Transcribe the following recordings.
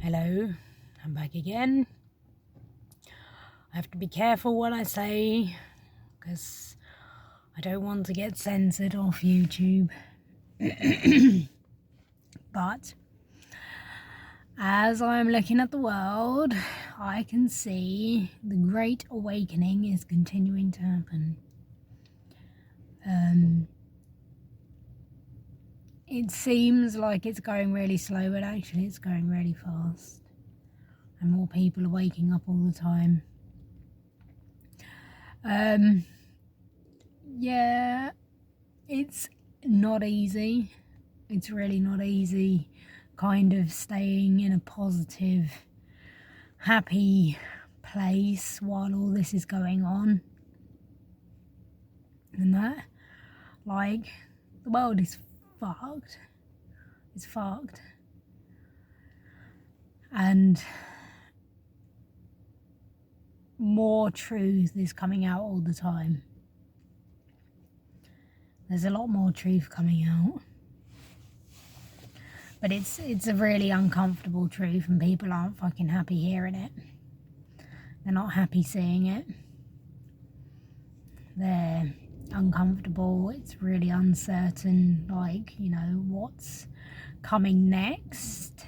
Hello, I'm back again. I have to be careful what I say because I don't want to get censored off YouTube. But as I'm looking at the world, I can see the Great Awakening is continuing to happen. It seems like it's going really slow, but actually it's going really fast. And more people are waking up all the time. Yeah, it's not easy. It's really not easy kind of staying in a positive, happy place while all this is going on. And that, like, the world is fucked. It's fucked. And more truth is coming out all the time. There's a lot more truth coming out. But it's a really uncomfortable truth and people aren't fucking happy hearing it. They're not happy seeing it. They're uncomfortable. It's really uncertain, like, what's coming next.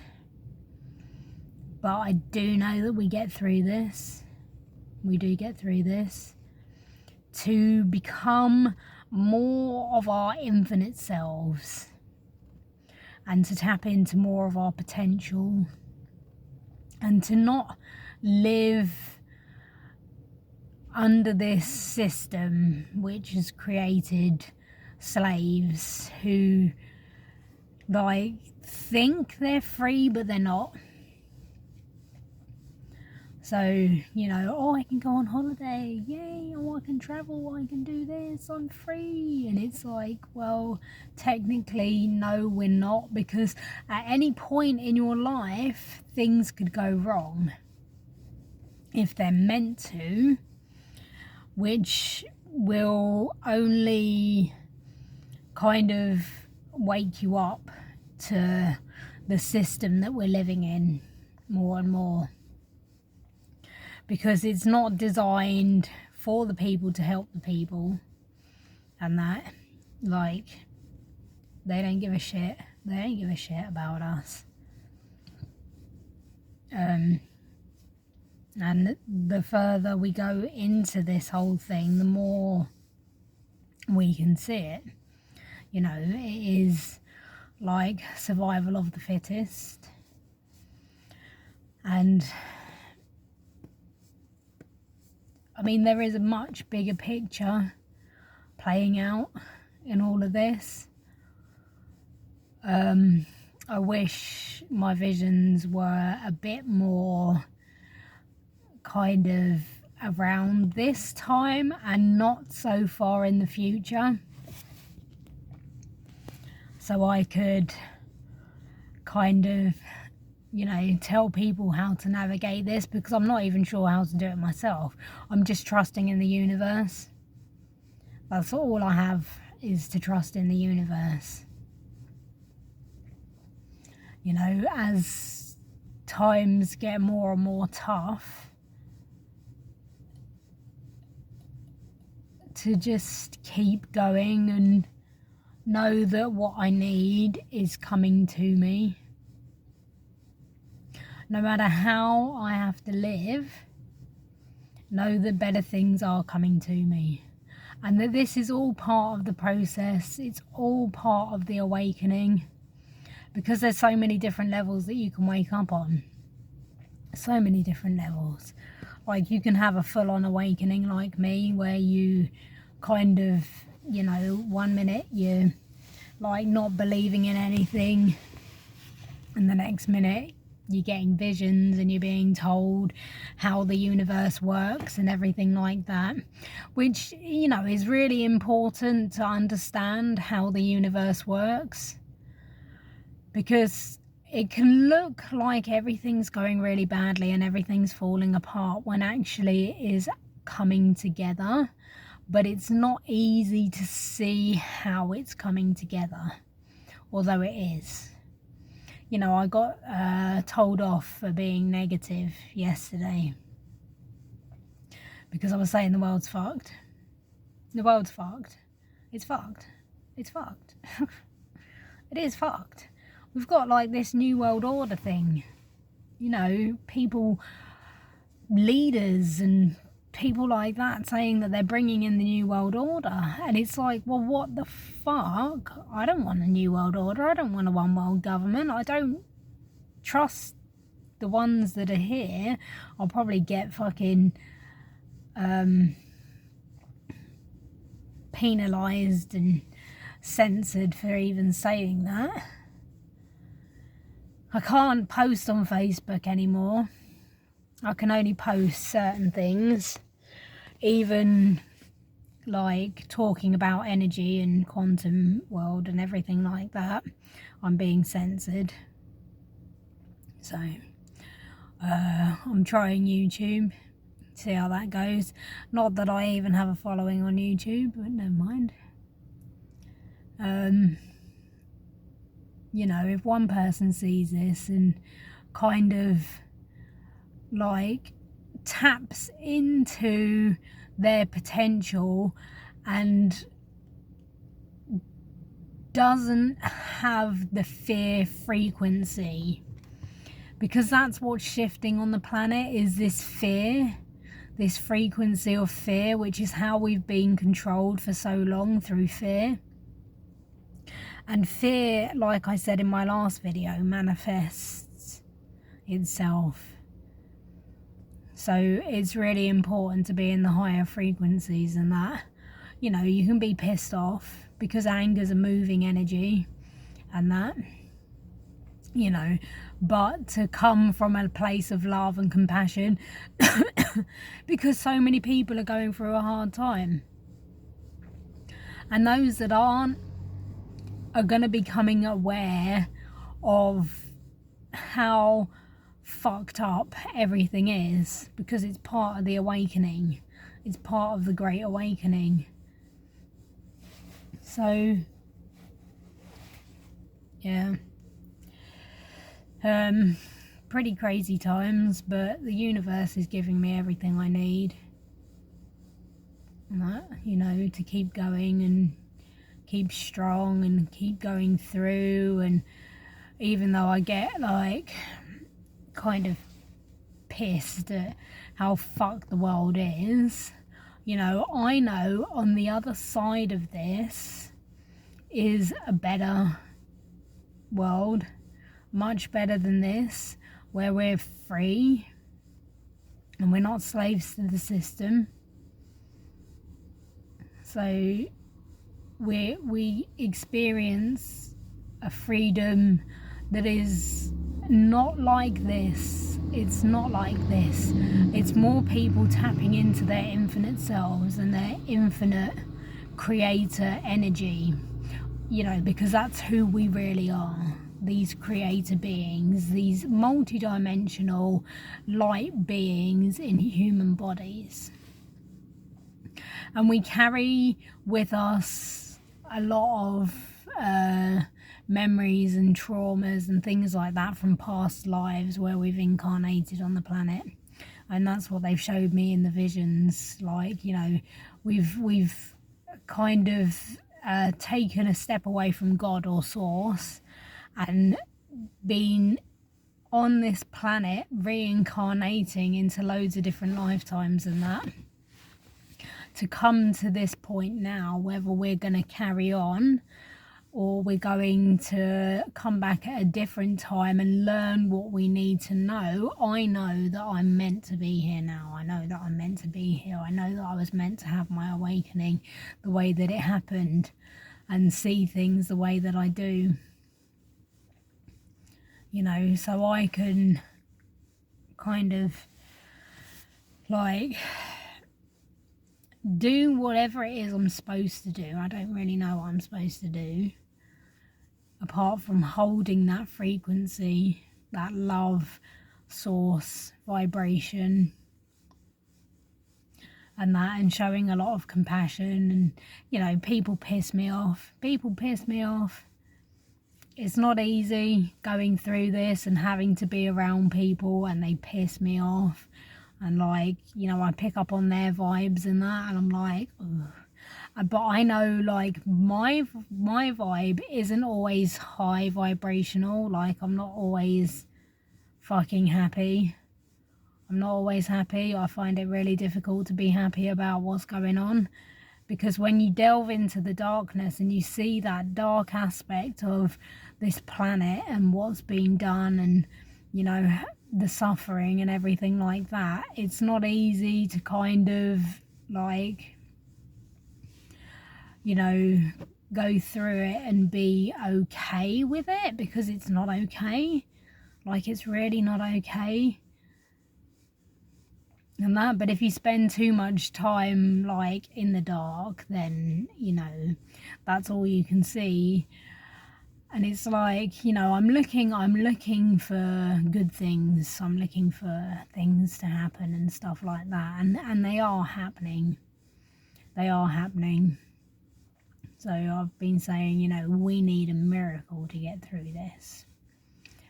But I do know that we get through this. We do get through this to become more of our infinite selves and to tap into more of our potential and to not live under this system which has created slaves who think they're free but they're not. So, I can go on holiday, yay, I can travel, I can do this, I'm free. And it's like, well, technically, no, we're not, because at any point in your life, things could go wrong. If they're meant to, which will only kind of wake you up to the system that we're living in more and more. Because it's not designed for the people to help the people, and that, they don't give a shit. They don't give a shit about us. And the further we go into this whole thing, the more we can see it. It is like survival of the fittest. And there is a much bigger picture playing out in all of this. I wish my visions were a bit more kind of around this time and not so far in the future. So I could kind of tell people how to navigate this, because I'm not even sure how to do it myself. I'm just trusting in the universe. That's all I have, is to trust in the universe. As times get more and more tough, to just keep going and know that what I need is coming to me. No matter how I have to live, know that better things are coming to me. And that this is all part of the process. It's all part of the awakening. Because there's so many different levels that you can wake up on. So many different levels. Like, you can have a full-on awakening like me, where you kind of, 1 minute you're not believing in anything, and the next minute you're getting visions and you're being told how the universe works and everything like that, which, is really important to understand how the universe works, because it can look like everything's going really badly and everything's falling apart when actually it is coming together. But it's not easy to see how it's coming together, although it is. you know, I got told off for being negative yesterday because I was saying the world's fucked. The world's fucked. It's fucked. It's fucked. It is fucked. We've got like this new world order thing. You know, people, leaders and people like that saying that they're bringing in the new world order. And it's like, well, what the fuck? I don't want a new world order. I don't want a one world government. I don't trust the ones that are here. I'll probably get fucking penalised and censored for even saying that. I can't post on Facebook anymore. I can only post certain things, even like talking about energy and quantum world and everything like that. I'm being censored. So I'm trying YouTube, see how that goes. Not that I even have a following on YouTube, but never mind. You know, if one person sees this and kind of like taps into their potential and doesn't have the fear frequency, because that's what's shifting on the planet, is this fear, this frequency of fear, which is how we've been controlled for so long, through fear. And fear, like I said in my last video, manifests itself. So it's really important to be in the higher frequencies, and that, you know, you can be pissed off because anger's a moving energy and that, you know, but to come from a place of love and compassion because so many people are going through a hard time. And those that aren't are going to be becoming aware of how fucked up everything is, because it's part of the awakening. It's part of the Great Awakening. So, yeah. Pretty crazy times, but the universe is giving me everything I need. And that, you know, to keep going and keep strong and keep going through. And even though I get like kind of pissed at how fucked the world is, you know, I know on the other side of this is a better world, much better than this, where we're free and we're not slaves to the system. So we experience a freedom that is not like this. It's not like this. It's more people tapping into their infinite selves and their infinite creator energy, you know, because that's who we really are. These creator beings, these multidimensional light beings in human bodies. And we carry with us a lot of memories and traumas and things like that from past lives where we've incarnated on the planet. And that's what they've showed me in the visions. Like, you know, we've kind of taken a step away from God or Source and been on this planet reincarnating into loads of different lifetimes and that, to come to this point now, whether we're going to carry on or we're going to come back at a different time and learn what we need to know. I know that I'm meant to be here now. I know that I'm meant to be here. I know that I was meant to have my awakening the way that it happened and see things the way that I do. You know, so I can kind of like do whatever it is I'm supposed to do. I don't really know what I'm supposed to do, apart from holding that frequency, that love source vibration and that, and showing a lot of compassion. And, you know, people piss me off. it's not easy going through this and having to be around people and they piss me off, and like, you know, I pick up on their vibes and that, and I'm like, ugh. But I know, like, my vibe isn't always high vibrational. Like, I'm not always fucking happy. I'm not always happy. I find it really difficult to be happy about what's going on, because when you delve into the darkness and you see that dark aspect of this planet and what's being done, and, you know, the suffering and everything like that, it's not easy to kind of, like, you know, go through it and be okay with it, because it's not okay. Like, it's really not okay. And that, but if you spend too much time, like, in the dark, then, you know, that's all you can see. And it's like, you know, I'm looking for good things. I'm looking for things to happen and stuff like that, and they are happening. They are happening. So I've been saying, you know, we need a miracle to get through this,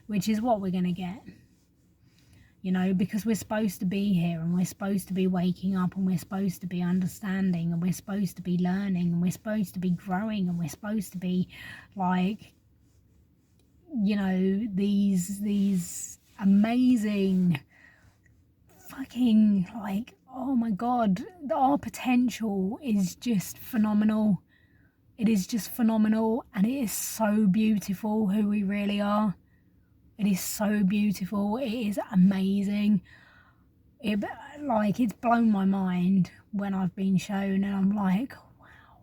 which is what we're going to get. You know, because we're supposed to be here, and we're supposed to be waking up, and we're supposed to be understanding, and we're supposed to be learning, and we're supposed to be growing, and we're supposed to be, like, you know, these amazing fucking, like, oh my God, our potential is just phenomenal. It is just phenomenal, and it is so beautiful who we really are. It is so beautiful. It is amazing. It's blown my mind when I've been shown, and I'm like, wow,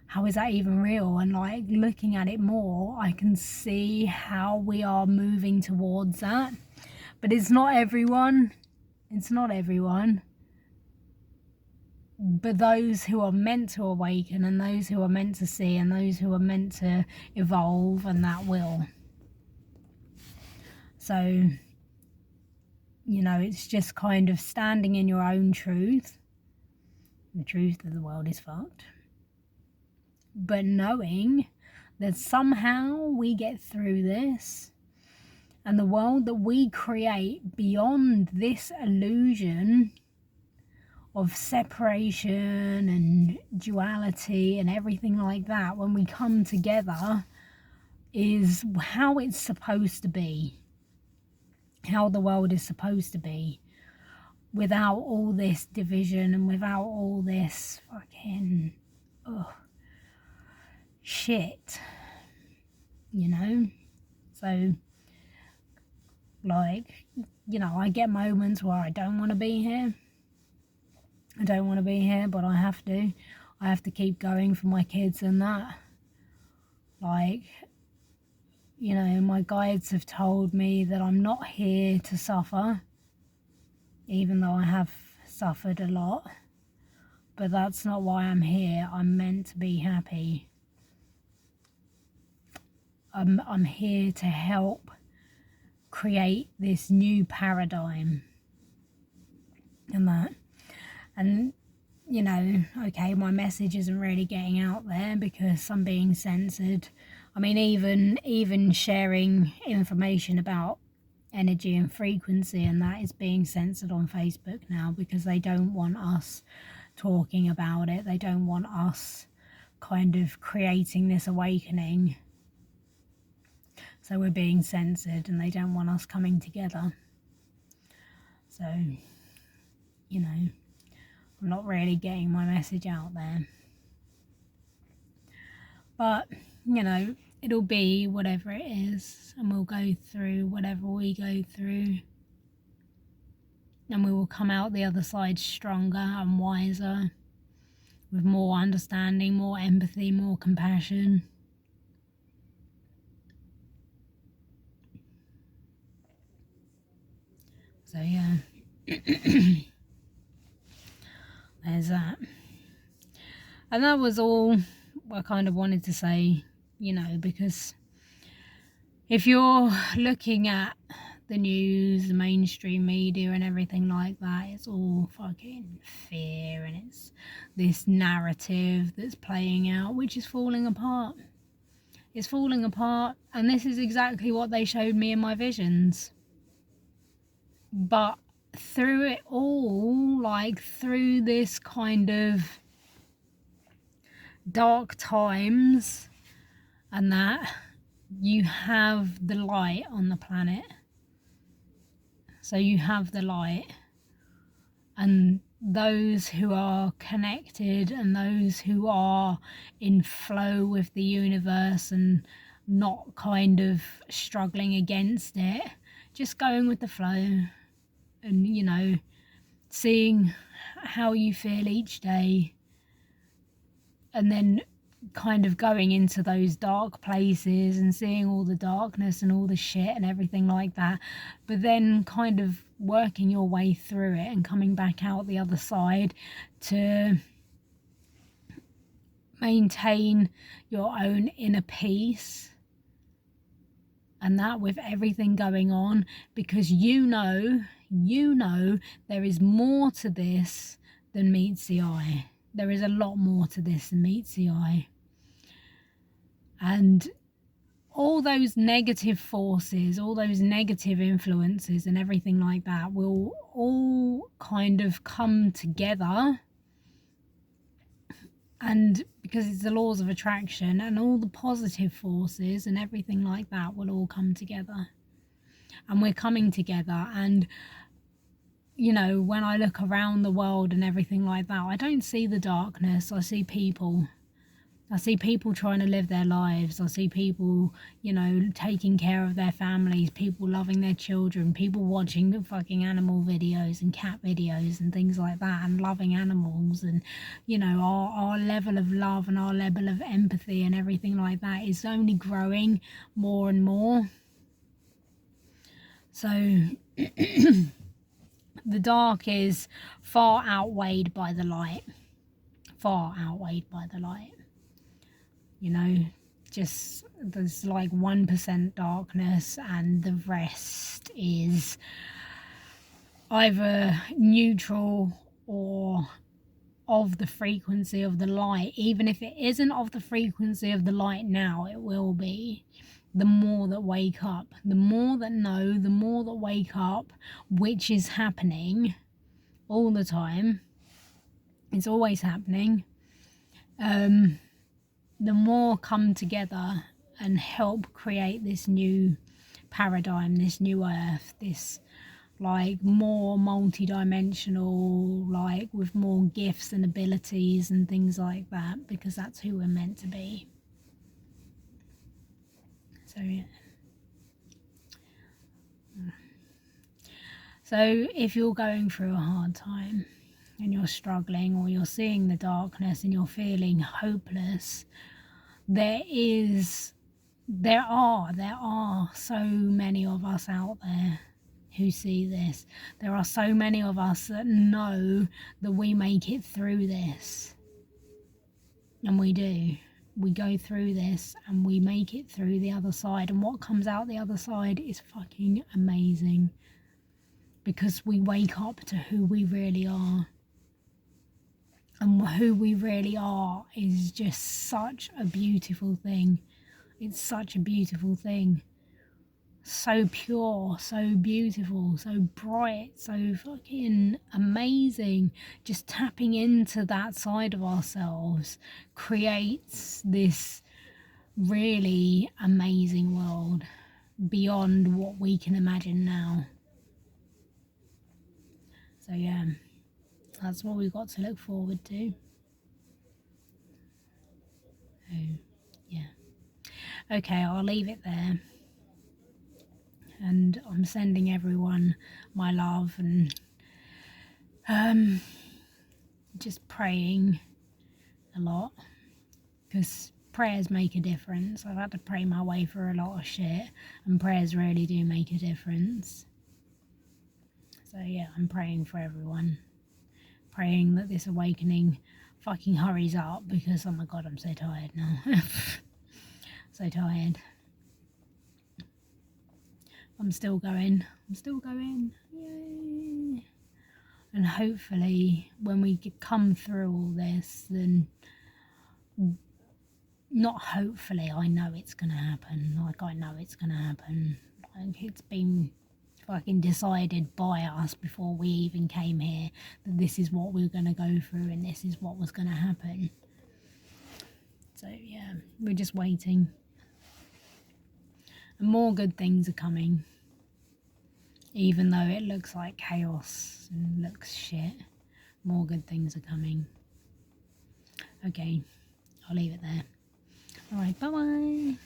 how is that even real? And, like, looking at it more, I can see how we are moving towards that. But it's not everyone. It's not everyone. But those who are meant to awaken, and those who are meant to see, and those who are meant to evolve, and that will. So, you know, it's just kind of standing in your own truth. The truth that the world is fucked. But knowing that somehow we get through this, and the world that we create beyond this illusion of separation and duality and everything like that, when we come together, is how it's supposed to be, how the world is supposed to be, without all this division and without all this fucking shit, you know. So, like, you know, I get moments where I don't want to be here. I don't want to be here, but I have to. I have to keep going for my kids and that. Like, you know, my guides have told me that I'm not here to suffer, even though I have suffered a lot. But that's not why I'm here. I'm meant to be happy. I'm here to help create this new paradigm and that. And, you know, okay, my message isn't really getting out there because I'm being censored. I mean, even sharing information about energy and frequency and that is being censored on Facebook now, because they don't want us talking about it. They don't want us kind of creating this awakening. So we're being censored, and they don't want us coming together. So, you know, I'm not really getting my message out there. But, you know, it'll be whatever it is, and we'll go through whatever we go through, and we will come out the other side stronger and wiser, with more understanding, more empathy, more compassion. So yeah, there's that. And that was all I kind of wanted to say, you know, because if you're looking at the news, the mainstream media and everything like that, it's all fucking fear, and it's this narrative that's playing out, which is falling apart. It's falling apart, and this is exactly what they showed me in my visions. But through it all, like through this kind of dark times and that, you have the light on the planet. So you have the light, and those who are connected and those who are in flow with the universe and not kind of struggling against it, just going with the flow and, you know, seeing how you feel each day, and then kind of going into those dark places and seeing all the darkness and all the shit and everything like that, but then kind of working your way through it and coming back out the other side to maintain your own inner peace, and that with everything going on, because you know there is more to this than meets the eye. There is a lot more to this than meets the eye. And all those negative forces, all those negative influences and everything like that will all kind of come together. And because it's the laws of attraction, and all the positive forces and everything like that will all come together. And we're coming together. And, you know, when I look around the world and everything like that, I don't see the darkness. I see people. I see people trying to live their lives. I see people, you know, taking care of their families, people loving their children, people watching fucking animal videos and cat videos and things like that, and loving animals. And, you know, our level of love and our level of empathy and everything like that is only growing more and more. So the dark is far outweighed by the light. Far outweighed by the light. You know, just there's like 1% darkness, and the rest is either neutral or of the frequency of the light. Even if it isn't of the frequency of the light now, it will be. The more that wake up, the more that know, the more that wake up, which is happening all the time. It's always happening. The more come together and help create this new paradigm, this new earth, this like more multi-dimensional, like with more gifts and abilities and things like that, because that's who we're meant to be. So yeah. So if you're going through a hard time and you're struggling, or you're seeing the darkness and you're feeling hopeless, there are so many of us out there who see this. There are so many of us that know that we make it through this. And we do. We go through this and we make it through the other side. And what comes out the other side is fucking amazing. Because we wake up to who we really are. And who we really are is just such a beautiful thing. It's such a beautiful thing. So pure, so beautiful, so bright, so fucking amazing. Just tapping into that side of ourselves creates this really amazing world beyond what we can imagine now. So yeah, that's what we've got to look forward to. So yeah. Okay, I'll leave it there. And I'm sending everyone my love, and just praying a lot, because prayers make a difference. I've had to pray my way through a lot of shit, and prayers really do make a difference. So yeah, I'm praying for everyone, praying that this awakening fucking hurries up, because oh my god, I'm so tired now. So tired. I'm still going. Yay. And hopefully when we come through all this, then not hopefully, I know it's gonna happen. Like, I know it's gonna happen. Like, it's been fucking decided by us before we even came here that this is what we were gonna go through and this is what was gonna happen. So yeah, we're just waiting. And more good things are coming. Even though it looks like chaos and looks shit, more good things are coming. Okay, I'll leave it there. Alright, bye bye.